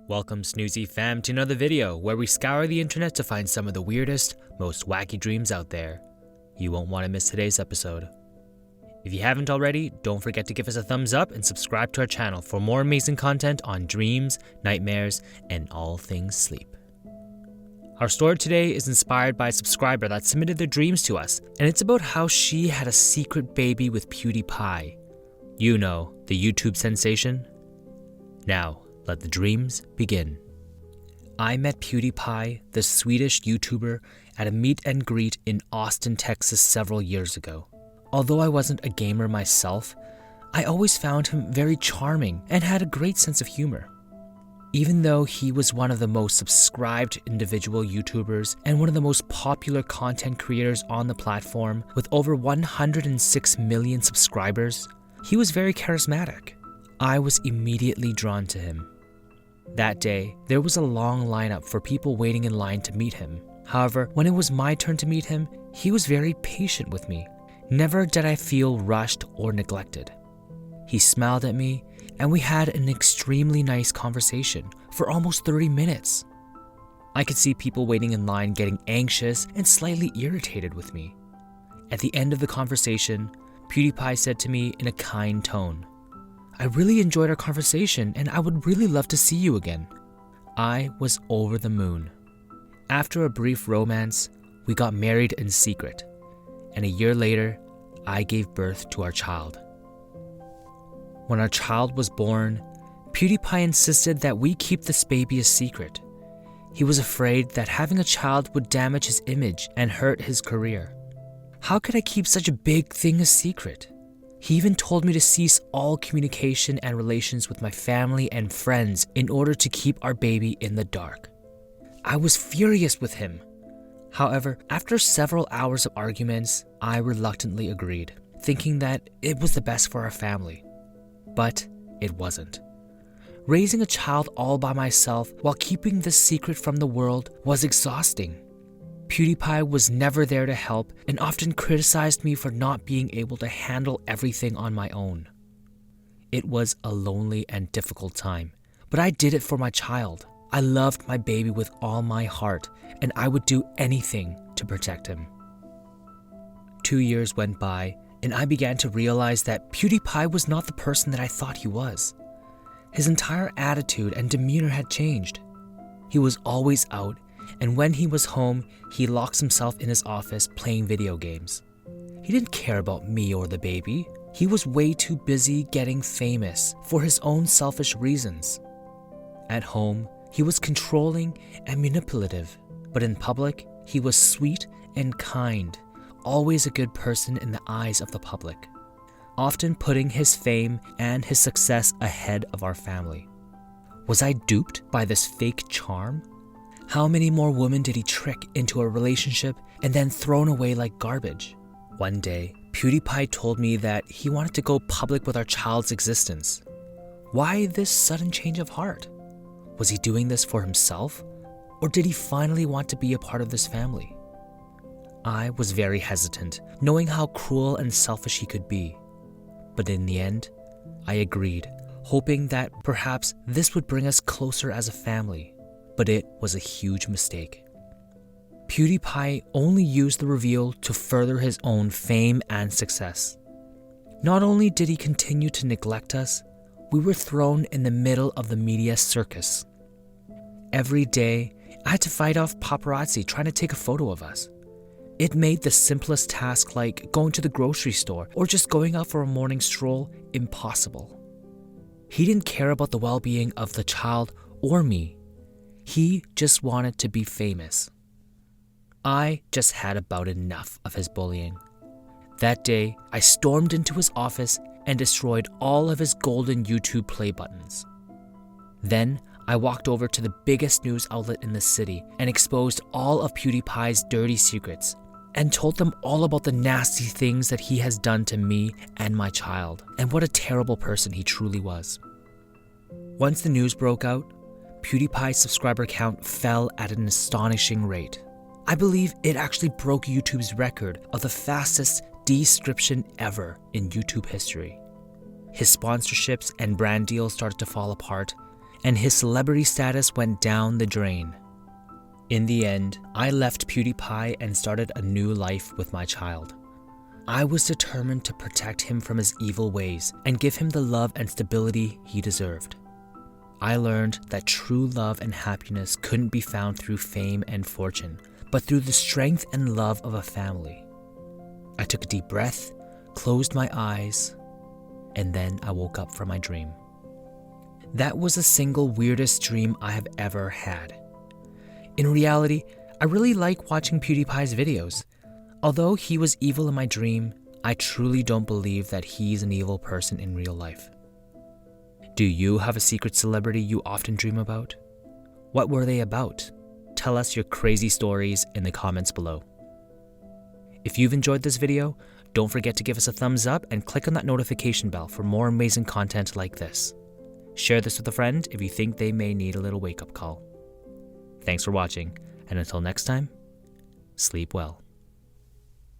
Welcome Snoozy fam to another video where we scour the internet to find some of the weirdest, most wacky dreams out there. You won't want to miss today's episode. If you haven't already, don't forget to give us a thumbs up and subscribe to our channel for more amazing content on dreams, nightmares, and all things sleep. Our story today is inspired by a subscriber that submitted their dreams to us, and it's about how she had a secret baby with PewDiePie. You know, the YouTube sensation? Now, let the dreams begin. I met PewDiePie, the Swedish YouTuber, at a meet and greet in Austin, Texas several years ago. Although I wasn't a gamer myself, I always found him very charming and had a great sense of humor. Even though he was one of the most subscribed individual YouTubers and one of the most popular content creators on the platform with over 106 million subscribers, he was very charismatic. I was immediately drawn to him. That day, there was a long lineup for people waiting in line to meet him. However, when it was my turn to meet him, he was very patient with me. Never did I feel rushed or neglected. He smiled at me, and we had an extremely nice conversation for almost 30 minutes. I could see people waiting in line getting anxious and slightly irritated with me. At the end of the conversation, PewDiePie said to me in a kind tone, "I really enjoyed our conversation and I would really love to see you again." I was over the moon. After a brief romance, we got married in secret, and a year later, I gave birth to our child. When our child was born, PewDiePie insisted that we keep this baby a secret. He was afraid that having a child would damage his image and hurt his career. How could I keep such a big thing a secret? He even told me to cease all communication and relations with my family and friends in order to keep our baby in the dark. I was furious with him. However, after several hours of arguments, I reluctantly agreed, thinking that it was the best for our family. But it wasn't. Raising a child all by myself while keeping this secret from the world was exhausting. PewDiePie was never there to help and often criticized me for not being able to handle everything on my own. It was a lonely and difficult time, but I did it for my child. I loved my baby with all my heart, and I would do anything to protect him. 2 years went by, and I began to realize that PewDiePie was not the person that I thought he was. His entire attitude and demeanor had changed. He was always out, and when he was home, he locks himself in his office playing video games. He didn't care about me or the baby. He was way too busy getting famous for his own selfish reasons. At home, he was controlling and manipulative, but in public, he was sweet and kind, always a good person in the eyes of the public, often putting his fame and his success ahead of our family. Was I duped by this fake charm? How many more women did he trick into a relationship and then thrown away like garbage? One day, PewDiePie told me that he wanted to go public with our child's existence. Why this sudden change of heart? Was he doing this for himself? Or did he finally want to be a part of this family? I was very hesitant, knowing how cruel and selfish he could be. But in the end, I agreed, hoping that perhaps this would bring us closer as a family. But it was a huge mistake. PewDiePie only used the reveal to further his own fame and success. Not only did he continue to neglect us, we were thrown in the middle of the media circus. Every day, I had to fight off paparazzi trying to take a photo of us. It made the simplest task like going to the grocery store or just going out for a morning stroll impossible. He didn't care about the well-being of the child or me. He just wanted to be famous. I just had about enough of his bullying. That day, I stormed into his office and destroyed all of his golden YouTube play buttons. Then, I walked over to the biggest news outlet in the city and exposed all of PewDiePie's dirty secrets and told them all about the nasty things that he has done to me and my child, and what a terrible person he truly was. Once the news broke out, PewDiePie's subscriber count fell at an astonishing rate. I believe it actually broke YouTube's record of the fastest description ever in YouTube history. His sponsorships and brand deals started to fall apart, and his celebrity status went down the drain. In the end, I left PewDiePie and started a new life with my child. I was determined to protect him from his evil ways and give him the love and stability he deserved. I learned that true love and happiness couldn't be found through fame and fortune, but through the strength and love of a family. I took a deep breath, closed my eyes, and then I woke up from my dream. That was the single weirdest dream I have ever had. In reality, I really like watching PewDiePie's videos. Although he was evil in my dream, I truly don't believe that he's an evil person in real life. Do you have a secret celebrity you often dream about? What were they about? Tell us your crazy stories in the comments below. If you've enjoyed this video, don't forget to give us a thumbs up and click on that notification bell for more amazing content like this. Share this with a friend if you think they may need a little wake-up call. Thanks for watching, and until next time, sleep well.